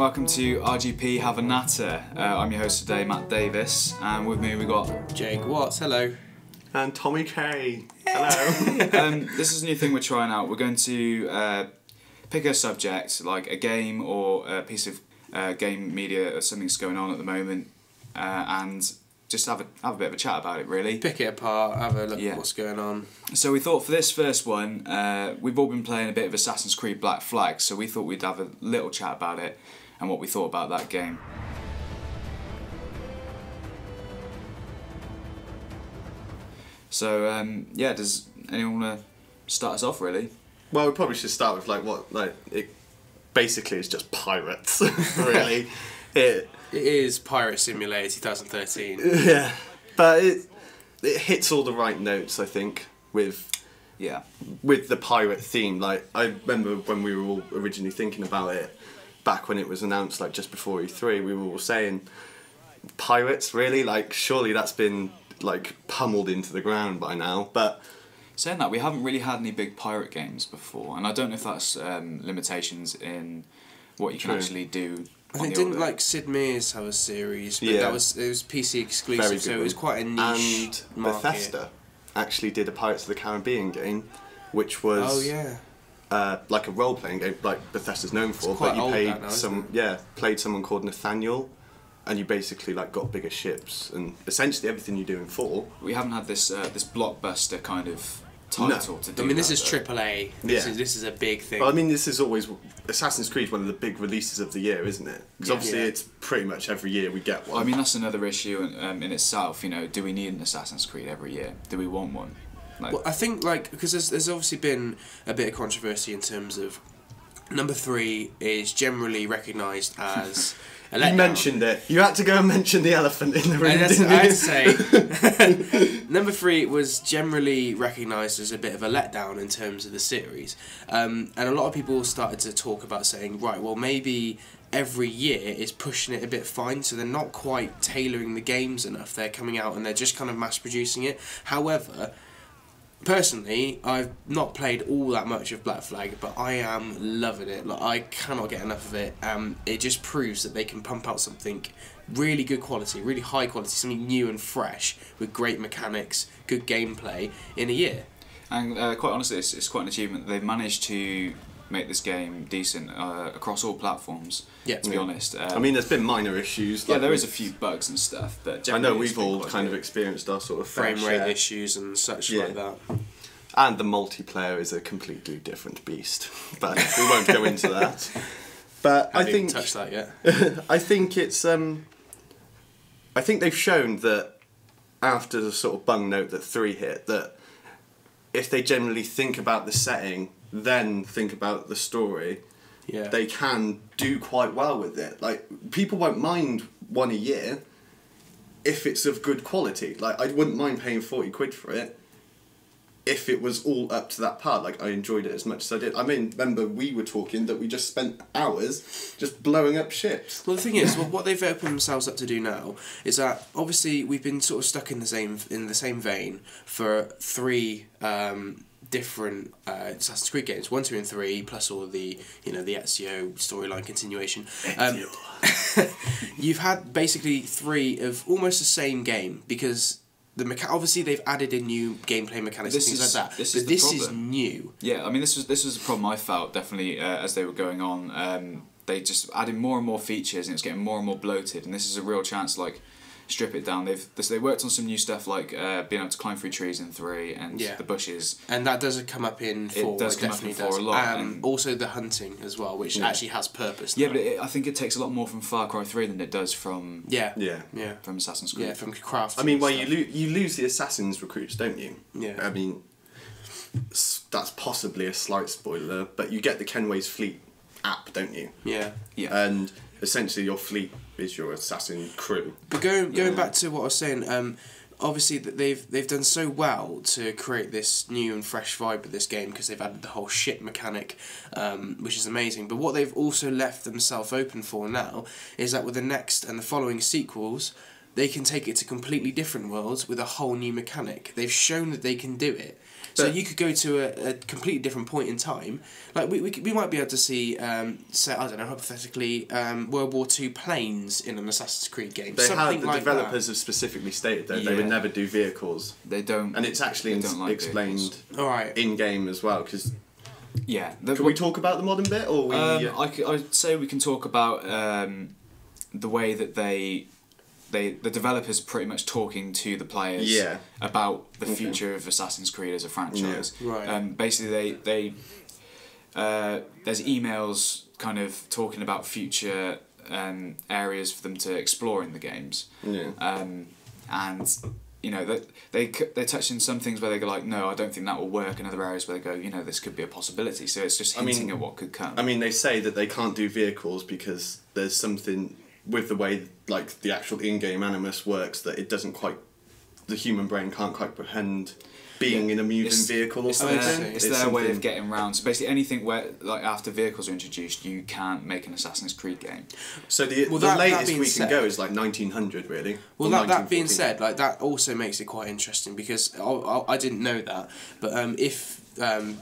welcome to RGP Have a Natter. I'm your host today, Matt Davis, and with me we got Jake Watts, hello. And Tommy K, hello. This is a new thing we're trying out. We're going to pick a subject, like a game or a piece of game media or something that's going on at the moment, and just have a bit of a chat about it, really. Pick it apart, have a look at what's going on. So we thought for this first one, we've all been playing a bit of Assassin's Creed Black Flag, so we thought we'd have a little chat about it and what we thought about that game. So yeah, does anyone want to start us off, really? Well, we probably should start with it basically is just pirates, really. It is Pirate Simulator 2013. Yeah, but it hits all the right notes, I think, with the pirate theme. Like, I remember when we were all originally thinking about it, back when it was announced, like just before E3, we were all saying, pirates, really? Like, surely that's been like pummeled into the ground by now. But saying that, we haven't really had any big pirate games before, and I don't know if that's limitations in what you can actually do. I think didn't Sid Meier's have a series, but it was PC exclusive, so it was quite a niche market. Bethesda actually did a Pirates of the Caribbean game, which was like a role playing game, like Bethesda's known for. But you played someone called Nathaniel, and you basically like got bigger ships and essentially everything you do in 4. We haven't had this this blockbuster kind of title to do. I mean, this is AAA. This is a big thing. Well, I mean, this is always Assassin's Creed, one of the big releases of the year, isn't it? Because obviously it's pretty much every year we get one. Well, I mean, that's another issue in itself. You know, do we need an Assassin's Creed every year? Do we want one? Well, I think because there's obviously been a bit of controversy in terms of number 3 is generally recognised as a letdown. You mentioned it. You had to go and mention the elephant in the room, didn't you? I had to say. Number 3 was generally recognised as a bit of a letdown in terms of the series. And a lot of people started to talk about saying, right, well, maybe every year is pushing it a bit fine, so they're not quite tailoring the games enough. They're coming out and they're just kind of mass producing it. However, personally, I've not played all that much of Black Flag, but I am loving it. Like, I cannot get enough of it. It just proves that they can pump out something really good quality, really high quality, something new and fresh with great mechanics, good gameplay in a year. And quite honestly, it's quite an achievement. They've managed to make this game decent across all platforms. Yeah, to be honest. I mean, there's been minor issues. Yeah, there is a few bugs and stuff, but I know we've all kind of experienced our sort of frame rate issues and such like that. And the multiplayer is a completely different beast, but we won't go into that. But I think touch that yet. I think it's I think they've shown that after the sort of bung note that 3 hit, that if they generally think about the setting, then think about the story, they can do quite well with it. Like, people won't mind one a year if it's of good quality. Like, I wouldn't mind paying 40 quid for it if it was all up to that part. Like, I enjoyed it as much as I did. I mean, remember we were talking that we just spent hours just blowing up ships. Well, the thing is, what they've opened themselves up to do now is that obviously we've been sort of stuck in the same vein for 3 different Assassin's Creed games, 1, 2, and 3, plus all the the Ezio storyline continuation. You've had basically 3 of almost the same game, because obviously they've added in new gameplay mechanics and things like that. This is new. Yeah, I mean, this was the problem I felt definitely as they were going on. They just added more and more features, and it's getting more and more bloated. And this is a real chance to like strip it down. They worked on some new stuff like being able to climb through trees in 3 and the bushes. And that does come up in 4. It does come up in 4 a lot. And also the hunting as well, which actually has purpose. Yeah, but I think it takes a lot more from Far Cry 3 than it does from from Assassin's Creed. Yeah, from crafting. I mean, well, you lose the assassins recruits, don't you? Yeah. I mean, that's possibly a slight spoiler, but you get the Kenway's Fleet app, don't you? Yeah. Yeah. And essentially your fleet is your assassin crew. But going back to what I was saying, obviously that they've done so well to create this new and fresh vibe with this game, because they've added the whole ship mechanic, which is amazing. But what they've also left themselves open for now is that with the next and the following sequels, they can take it to completely different worlds with a whole new mechanic. They've shown that they can do it. So you could go to a completely different point in time. Like we might be able to see, say, I don't know, hypothetically, World War II planes in an Assassin's Creed game. The like developers have specifically stated that they would never do vehicles. They don't. And it's actually explained in game as well. Because can we talk about the modern bit, or we? I'd say we can talk about the way that the developers pretty much talking to the players about the future of Assassin's Creed as a franchise. Yeah. Right. Basically, there's emails kind of talking about future areas for them to explore in the games. Yeah. And you know that they touch in some things where they go like, no, I don't think that will work. And other areas where they go, you know, this could be a possibility. So it's just hinting at what could come. I mean, they say that they can't do vehicles because there's something with the way like the actual in-game animus works that it doesn't quite, the human brain can't quite comprehend being in a moving vehicle or something. It's their way of getting around. So basically anything where, like, after vehicles are introduced, you can't make an Assassin's Creed game. So the latest we can go is like 1900, really. Well, that being said, like, that also makes it quite interesting, because I didn't know that, but if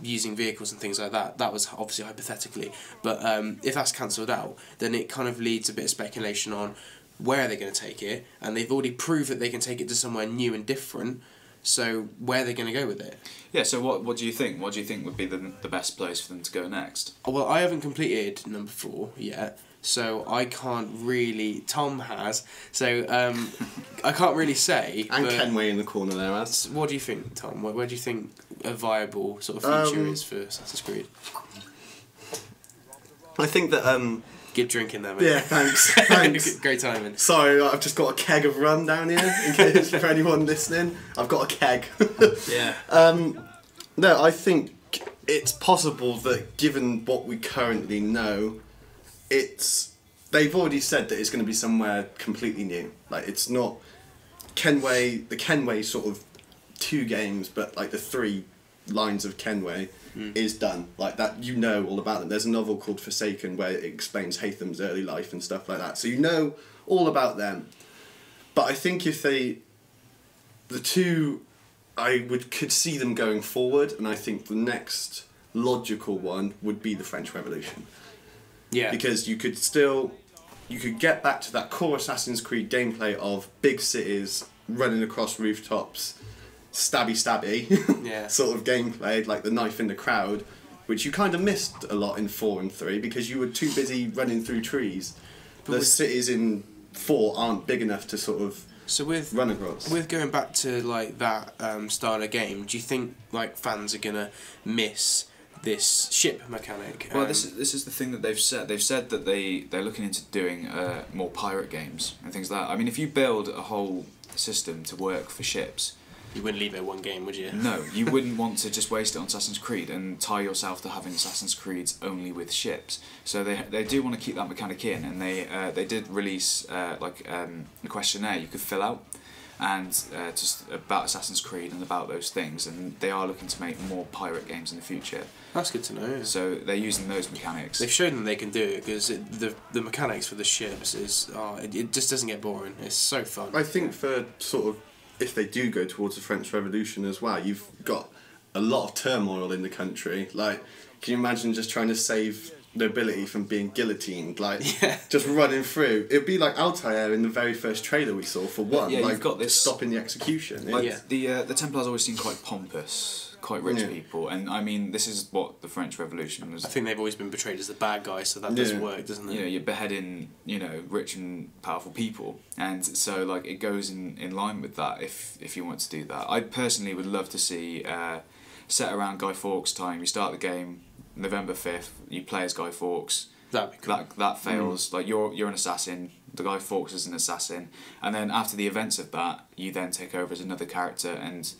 using vehicles and things like that was obviously hypothetically, but if that's cancelled out, then it kind of leads a bit of speculation on where they're going to take it, and they've already proved that they can take it to somewhere new and different. So where are they going to go with it? Yeah, so what do you think? What do you think would be the best place for them to go next? Well, I haven't completed number 4 yet, so I can't really... Thom has, so I can't really say. And Kenway in the corner there, as. What do you think, Thom? Where do you think a viable sort of future is for Assassin's Creed? I think that... Good drinking there, mate. Yeah, thanks. Great timing. Sorry, I've just got a keg of rum down here, in case for anyone listening. I've got a keg. Yeah. No, I think it's possible that, given what we currently know, they've already said that it's going to be somewhere completely new. Like, it's not the Kenway sort of 2 games, but like the 3 lines of Kenway is done. Like that, you know all about them. There's a novel called Forsaken where it explains Hatham's early life and stuff like that. So you know all about them. But I think if the 2, could see them going forward, and I think the next logical one would be the French Revolution. Yeah. Because you could get back to that core Assassin's Creed gameplay of big cities running across rooftops, stabby sort of gameplay, like the knife in the crowd, which you kind of missed a lot in 4 and 3 because you were too busy running through trees. The cities in 4 aren't big enough to sort of run across. With going back to like that style of game, do you think like fans are gonna miss this ship mechanic? Well, this is the thing that they've said. They've said that they're looking into doing more pirate games and things like that. I mean, if you build a whole system to work for ships, you wouldn't leave it one game, would you? No, you wouldn't want to just waste it on Assassin's Creed and tie yourself to having Assassin's Creeds only with ships. So they do want to keep that mechanic in, and they did release a questionnaire you could fill out, and just about Assassin's Creed and about those things, and they are looking to make more pirate games in the future. That's good to know. Yeah. So they're using those mechanics. They've shown them they can do it, because the mechanics for the ships it just doesn't get boring. It's so fun. I think for sort of, if they do go towards the French Revolution as well, you've got a lot of turmoil in the country. Like, can you imagine just trying to save nobility from being guillotined? Like, just running through. It'd be like Altair in the very first trailer we saw for one. Yeah, like, you've got this stopping the execution. Like the Templars always seem quite pompous, quite rich people, and I mean, this is what the French Revolution was. I think they've always been portrayed as the bad guys, so that does work, doesn't it? You know, you're beheading, rich and powerful people, and so like it goes in line with that. If you want to do that, I personally would love to see set around Guy Fawkes time. You start the game November 5th. You play as Guy Fawkes. That'd be cool. That fails. Like you're an assassin. The Guy Fawkes is an assassin, and then after the events of that, you then take over as another character and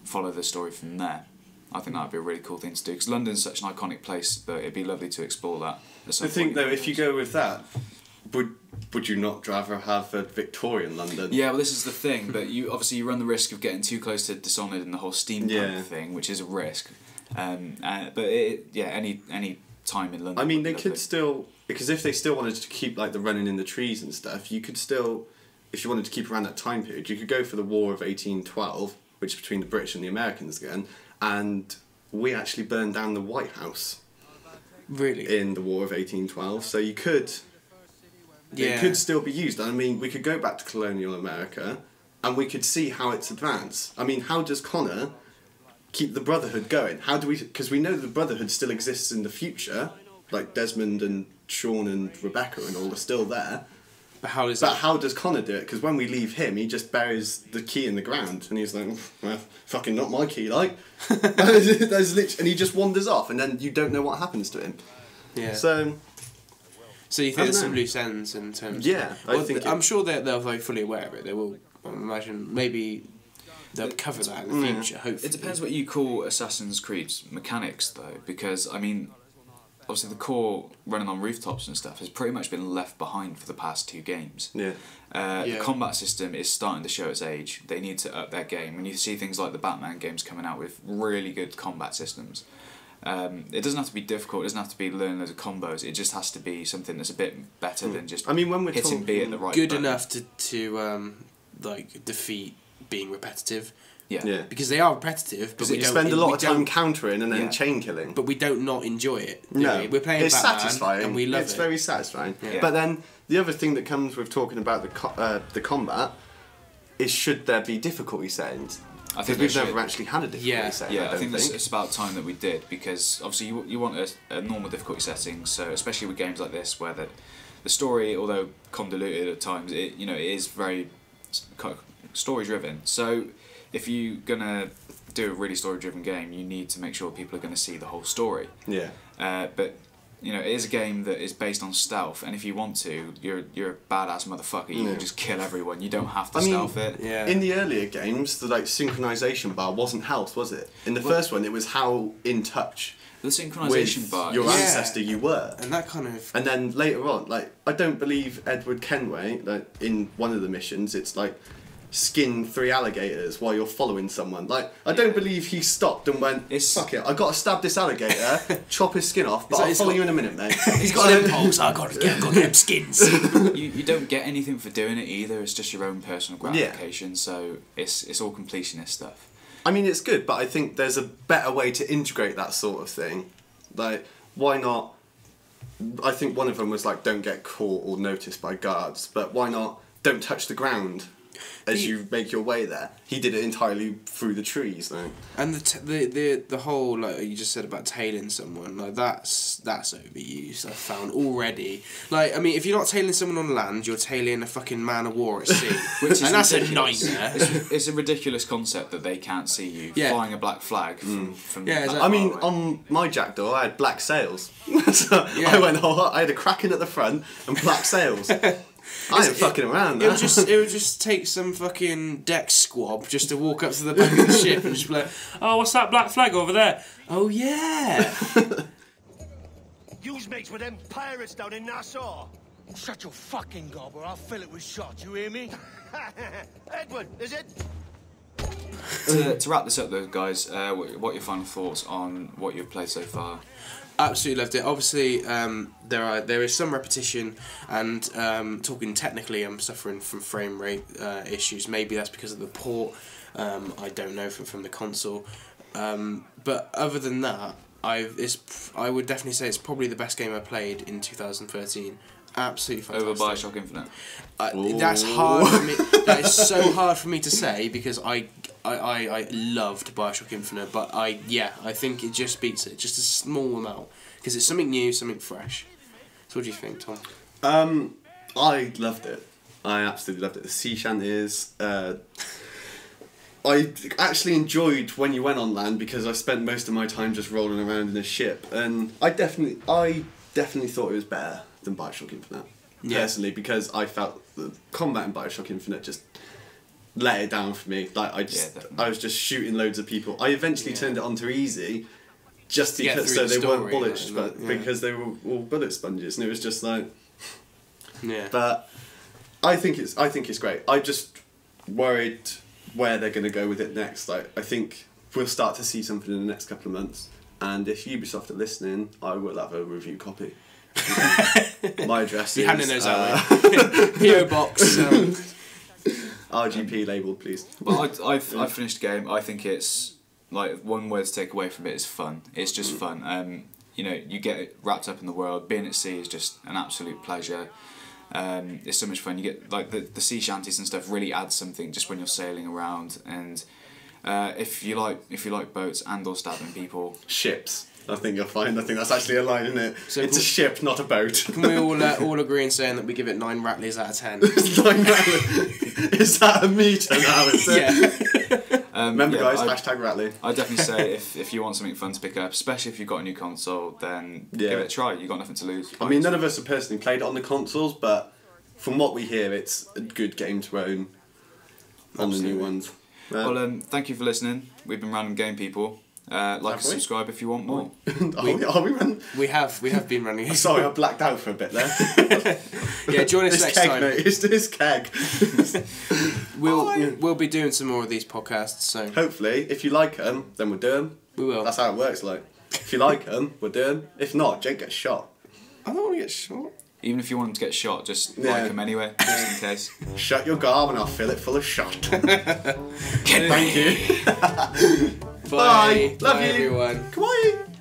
follow the story from there. I think that would be a really cool thing to do, because London's such an iconic place, but it'd be lovely to explore that. I think though, if you go with that, would you not rather have a Victorian London? Yeah, well, this is the thing, but you run the risk of getting too close to Dishonored and the whole steampunk thing, which is a risk. But any time in London. I mean, they could still, because if they still wanted to keep like the running in the trees and stuff, you could still if you wanted to keep around that time period, you could go for the War of 1812, which is between the British and the Americans again, and we actually burned down the White House. Really? In the War of 1812, so you could. Yeah. It could still be used. I mean, we could go back to colonial America, and we could see how it's advanced. I mean, how does Connor keep the Brotherhood going? How do we? Because we know the Brotherhood still exists in the future, like Desmond and Sean and Rebecca and all are still there. But how does Connor do it? Because when we leave him, he just buries the key in the ground, and he's like, well, "Fucking not my key!" Like, there's literally, and he just wanders off, and then you don't know what happens to him. Yeah. So you think there's some loose ends in terms? Yeah, I'm sure they're like fully aware of it. They will. I imagine maybe they'll cover that in the future. Hopefully, it depends what you call Assassin's Creed's mechanics, though, because I mean, obviously the core running on rooftops and stuff has pretty much been left behind for the past 2 games. Yeah. The combat system is starting to show its age. They need to up their game. When you see things like the Batman games coming out with really good combat systems, it doesn't have to be difficult. It doesn't have to be learning loads of combos. It just has to be something that's a bit better than just. I mean, when we're hitting B at the right. Good button. enough to like defeat being repetitive. Yeah. Because they are repetitive, but we you spend a lot of time countering and then chain killing. But we don't not enjoy it. No, we're playing it's Batman satisfying and we love it's it. very satisfying. Yeah. But then the other thing that comes with talking about the combat is should there be difficulty settings? I think we've never actually had a difficulty setting. Yeah, I think it's about time that we did, because obviously you want a normal difficulty setting. So especially with games like this, where the story, although convoluted at times, it is very story driven. So if you're gonna do a really story driven game, you need to make sure people are going to see the whole story. Yeah. But it is a game that is based on stealth, and if you want to, you're a badass motherfucker. You can just kill everyone. You don't have to stealth it. Yeah. In the earlier games, the synchronization bar wasn't health, was it? In the first one, it was how in touch the synchronization with bar, your ancestor you were. And that kind of. And then later on, I don't believe Edward Kenway, in one of the missions, it's skin 3 alligators while you're following someone. I don't believe he stopped and went, fuck it, I gotta stab this alligator, chop his skin off, but I'll follow you in a minute, mate. He's got an impulse, I gotta get them skins. You don't get anything for doing it either, it's just your own personal gratification, so it's all completionist stuff. I mean, it's good, but I think there's a better way to integrate that sort of thing. Why not? I think one of them was don't get caught or noticed by guards, but why not don't touch the ground as you make your way there? He did it entirely through the trees, though. And the whole you just said about tailing someone, that's overused. I've found already. I mean, if you're not tailing someone on land, you're tailing a fucking man of war at sea, and that's ridiculous. A nightmare. It's a ridiculous concept that they can't see you flying a black flag from. Exactly. I mean, on my jackdaw, I had black sails. So I went I had a kraken at the front and black sails. I ain't fucking around. It would just take some fucking deck squab just to walk up to the back of the ship and just be like, "Oh, what's that black flag over there? Oh yeah." You's mates with them pirates down in Nassau. Shut your fucking gob or I'll fill it with shot. You hear me? Edward, is it? To wrap this up, though, guys, what are your final thoughts on what you've played so far? Absolutely loved it. Obviously, there is some repetition, and talking technically, I'm suffering from frame rate issues. Maybe that's because of the port. I don't know from the console. But other than that, I would definitely say it's probably the best game I played in 2013. Absolutely fantastic. Over Bioshock Infinite. That's hard for me. That is so hard for me to say because I loved Bioshock Infinite, but I think it just beats it, just a small amount, because it's something new, something fresh. So what do you think, Tom? I loved it. I absolutely loved it. The sea shanties. I actually enjoyed when you went on land because I spent most of my time just rolling around in a ship, and I definitely thought it was better than Bioshock Infinite, personally, because I felt the combat in Bioshock Infinite just let it down for me. I was just shooting loads of people. I eventually turned it onto easy, just because so they weren't bullets, because they were all bullet sponges, and it was just But I think it's great. I just worried where they're going to go with it next. I think we'll start to see something in the next couple of months, and if Ubisoft are listening, I will have a review copy. My address is... handing those out, PO Box. RGP label, please. Well, I've finished the game. I think it's like one word to take away from it is fun. It's just fun. You know, you get wrapped up in the world. Being at sea is just an absolute pleasure. It's so much fun. You get like the sea shanties and stuff really add something just when you're sailing around. And if you like boats and or stabbing people, Ships. I think you'll find. I think that's actually a line, isn't it? So it's a ship, not a boat. Can we all agree in saying that we give it 9 Rattlers out of 10? 9 Rattlers. Is that a meter now? Is it? Yeah. Remember, guys, hashtag Rattly. I'd definitely say if you want something fun to pick up, especially if you've got a new console, then give it a try. You've got nothing to lose. I mean, none of us have personally played it on the consoles, but from what we hear, it's a good game to own on the new ones. Well, thank you for listening. We've been Random Game People. Like and subscribe if you want more. Are we running? We have been running. Sorry, I blacked out for a bit there. Yeah, join us next time. Mate, it's this keg. We'll be doing some more of these podcasts. So hopefully, if you like them, then we'll do them. We will. That's how it works. Like, if you like them, we'll do them. If not, Jake gets shot. I don't want to get shot. Even if you want them to get shot, just like them anyway, just in case. Shut your garb and I'll fill it full of shot. Thank you. Bye. Love Bye, you. everyone. Kawaii.